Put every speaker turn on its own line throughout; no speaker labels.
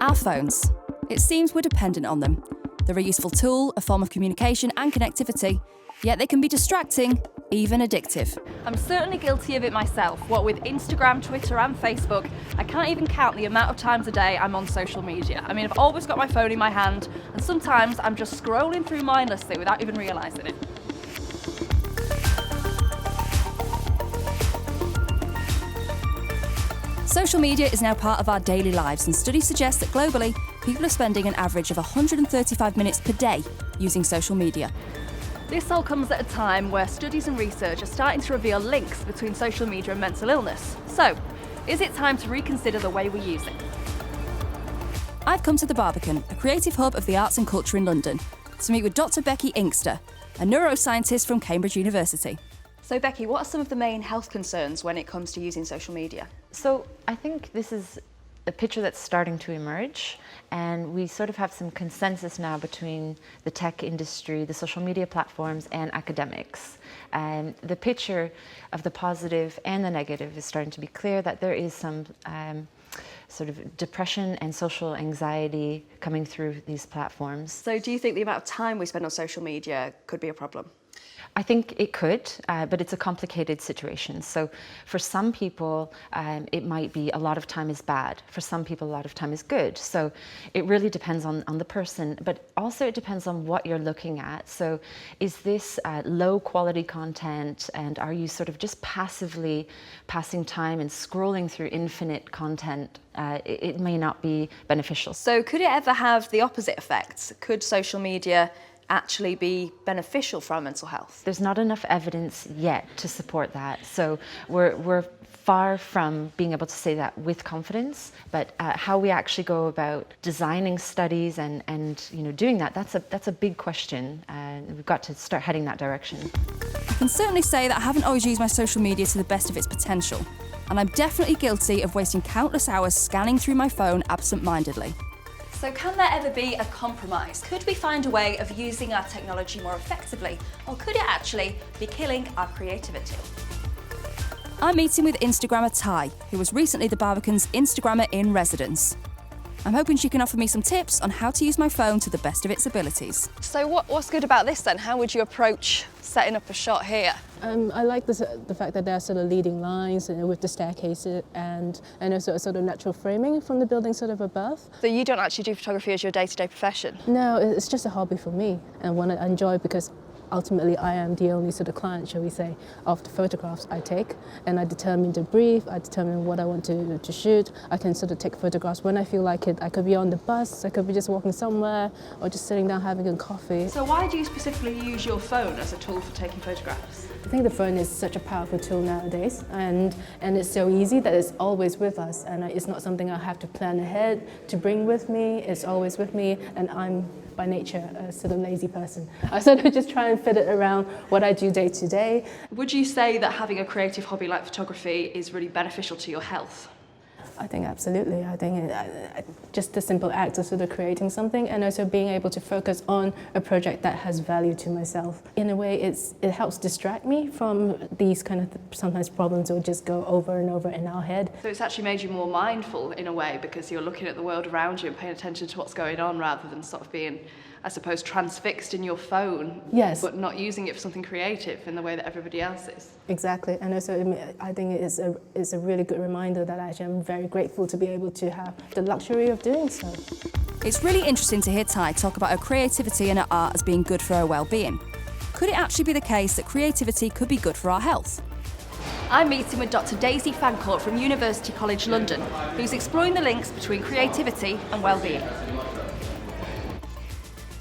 Our phones. It seems we're dependent on them. They're a useful tool, a form of communication and connectivity, yet they can be distracting, even addictive.
I'm certainly guilty of it myself. What with Instagram, Twitter and Facebook, I can't even count the amount of times a day I'm on social media. I mean, I've always got my phone in my hand, and sometimes I'm just scrolling through mindlessly without even realising it.
Social media is now part of our daily lives, and studies suggest that globally, people are spending an average of 135 minutes per day using social media.
This all comes at a time where studies and research are starting to reveal links between social media and mental illness. So, is it time to reconsider the way we use it?
I've come to the Barbican, a creative hub of the arts and culture in London, to meet with Dr. Becky Inkster, a neuroscientist from Cambridge University.
So Becky, what are some of the main health concerns when it comes to using social media?
So I think this is a picture that's starting to emerge, and we sort of have some consensus now between the tech industry, the social media platforms and academics. The picture of the positive and the negative is starting to be clear, that there is some sort of depression and social anxiety coming through these platforms.
So do you think the amount of time we spend on social media could be a problem?
I think it could, but it's a complicated situation. So for some people, it might be a lot of time is bad. For some people, a lot of time is good. So it really depends on the person, but also it depends on what you're looking at. So is this low quality content, and are you sort of just passively passing time and scrolling through infinite content? It may not be beneficial.
So could it ever have the opposite effect? Could social media actually be beneficial for our mental health?
There's not enough evidence yet to support that. So we're far from being able to say that with confidence, but how we actually go about designing studies and doing that, that's a big question, and we've got to start heading that direction.
I can certainly say that I haven't always used my social media to the best of its potential, and I'm definitely guilty of wasting countless hours scanning through my phone absent-mindedly.
So can there ever be a compromise? Could we find a way of using our technology more effectively, or could it actually be killing our creativity?
I'm meeting with Instagrammer Ty, who was recently the Barbican's Instagrammer in Residence. I'm hoping she can offer me some tips on how to use my phone to the best of its abilities.
So what's good about this then? How would you approach setting up a shot here?
I like the fact that there are sort of leading lines with the staircases and also a sort of natural framing from the building sort of above.
So you don't actually do photography as your day-to-day profession?
No, it's just a hobby for me and one I enjoy, because ultimately I am the only sort of client, shall we say, of the photographs I take, and I determine the brief, I determine what I want to shoot. I can sort of take photographs when I feel like it. I could be on the bus, I could be just walking somewhere, or just sitting down having a coffee.
So why do you specifically use your phone as a tool for taking photographs?
I think the phone is such a powerful tool nowadays, and it's so easy that it's always with us, and it's not something I have to plan ahead to bring with me. It's always with me, and I'm by nature a sort of lazy person. I sort of just try and fit it around what I do day to day.
Would you say that having a creative hobby like photography is really beneficial to your health?
I think absolutely. I think just the simple act of sort of creating something, and also being able to focus on a project that has value to myself. In a way, it helps distract me from these kind of sometimes problems that will just go over and over in our head.
So it's actually made you more mindful in a way, because you're looking at the world around you and paying attention to what's going on, rather than sort of being, I suppose, transfixed in your phone,
yes,
but not using it for something creative in the way that everybody else is.
Exactly, and also I think it's a really good reminder that actually I'm very grateful to be able to have the luxury of doing so.
It's really interesting to hear Ty talk about her creativity and her art as being good for her well-being. Could it actually be the case that creativity could be good for our health?
I'm meeting with Dr. Daisy Fancourt from University College London, who's exploring the links between creativity and well-being.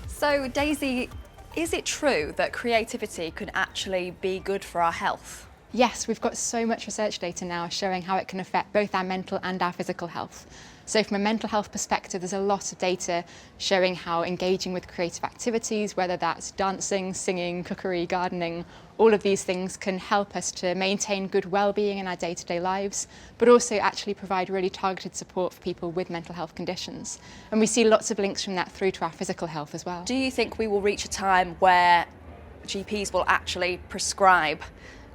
So, Daisy, is it true that creativity can actually be good for our health?
Yes, we've got so much research data now showing how it can affect both our mental and our physical health. So from a mental health perspective, there's a lot of data showing how engaging with creative activities, whether that's dancing, singing, cookery, gardening, all of these things can help us to maintain good well-being in our day-to-day lives, but also actually provide really targeted support for people with mental health conditions. And we see lots of links from that through to our physical health as well.
Do you think we will reach a time where GPs will actually prescribe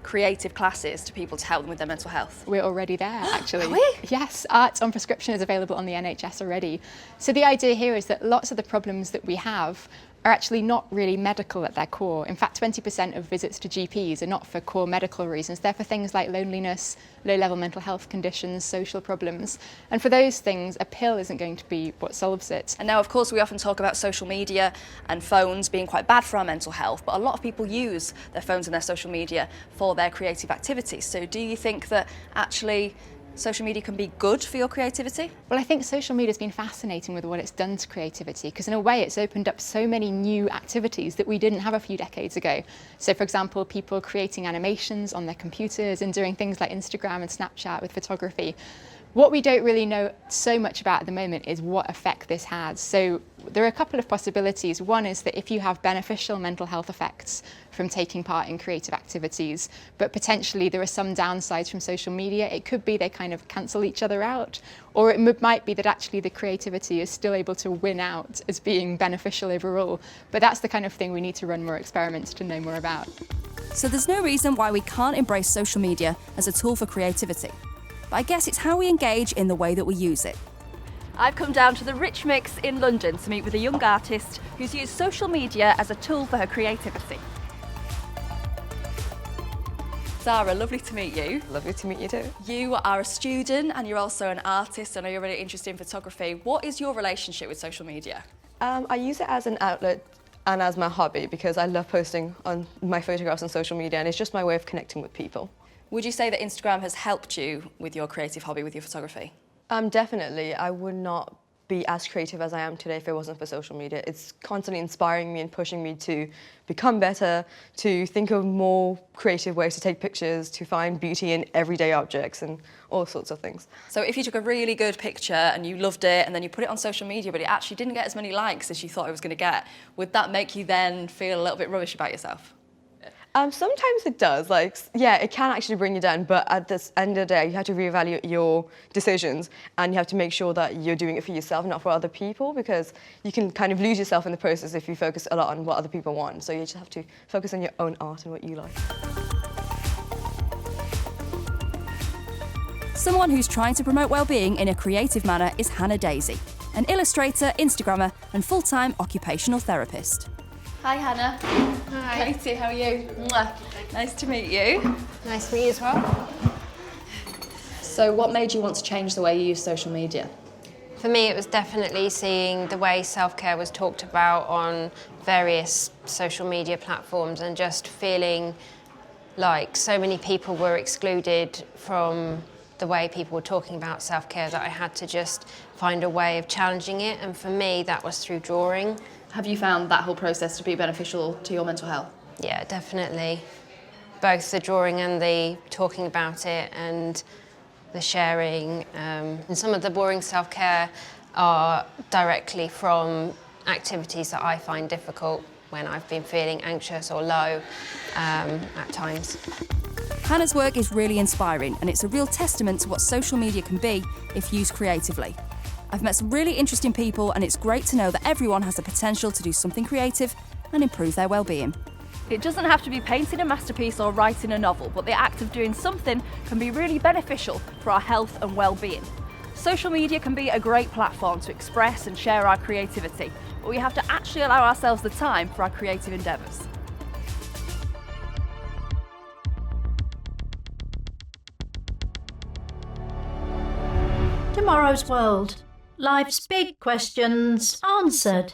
creative classes to people to help them with their mental health?
We're already there, actually.
Are we?
Yes, Art on Prescription is available on the NHS already. So the idea here is that lots of the problems that we have are actually not really medical at their core. In fact, 20% of visits to GPs are not for core medical reasons. They're for things like loneliness, low-level mental health conditions, social problems. And for those things, a pill isn't going to be what solves it.
And now, of course, we often talk about social media and phones being quite bad for our mental health, but a lot of people use their phones and their social media for their creative activities. So do you think that actually social media can be good for your creativity?
Well, I think social media has been fascinating with what it's done to creativity, because in a way it's opened up so many new activities that we didn't have a few decades ago. So, for example, people creating animations on their computers and doing things like Instagram and Snapchat with photography. What we don't really know so much about at the moment is what effect this has. So there are a couple of possibilities. One is that if you have beneficial mental health effects from taking part in creative activities, but potentially there are some downsides from social media, it could be they kind of cancel each other out, or it might be that actually the creativity is still able to win out as being beneficial overall. But that's the kind of thing we need to run more experiments to know more about.
So there's no reason why we can't embrace social media as a tool for creativity. But I guess it's how we engage in the way that we use it.
I've come down to the Rich Mix in London to meet with a young artist who's used social media as a tool for her creativity. Zara, lovely to meet you.
Lovely to meet you too.
You are a student and you're also an artist. I know you're really interested in photography. What is your relationship with social media?
I use it as an outlet and as my hobby because I love posting on my photographs on social media, and it's just my way of connecting with people.
Would you say that Instagram has helped you with your creative hobby, with your photography?
Definitely. I would not be as creative as I am today if it wasn't for social media. It's constantly inspiring me and pushing me to become better, to think of more creative ways to take pictures, to find beauty in everyday objects and all sorts of things.
So if you took a really good picture and you loved it and then you put it on social media but it actually didn't get as many likes as you thought it was going to get, would that make you then feel a little bit rubbish about yourself?
Sometimes it does, yeah, it can actually bring you down, but at the end of the day, you have to reevaluate your decisions and you have to make sure that you're doing it for yourself, not for other people, because you can kind of lose yourself in the process if you focus a lot on what other people want. So you just have to focus on your own art and what you like.
Someone who's trying to promote well-being in a creative manner is Hannah Daisy, an illustrator, Instagrammer, and full-time occupational therapist.
Hi Hannah.
Hi.
Katie, how are you? Mwah. Nice to meet you.
Nice to meet you as well.
So what made you want to change the way you use social media?
For me, it was definitely seeing the way self-care was talked about on various social media platforms and just feeling like so many people were excluded from the way people were talking about self-care that I had to just find a way of challenging it. And for me, that was through drawing.
Have you found that whole process to be beneficial to your mental health?
Yeah, definitely. Both the drawing and the talking about it and the sharing. And some of the boring self-care are directly from activities that I find difficult when I've been feeling anxious or low at times.
Hannah's work is really inspiring, and it's a real testament to what social media can be if used creatively. I've met some really interesting people, and it's great to know that everyone has the potential to do something creative and improve their well-being.
It doesn't have to be painting a masterpiece or writing a novel, but the act of doing something can be really beneficial for our health and well-being. Social media can be a great platform to express and share our creativity, but we have to actually allow ourselves the time for our creative endeavours.
Tomorrow's World. Life's big questions answered.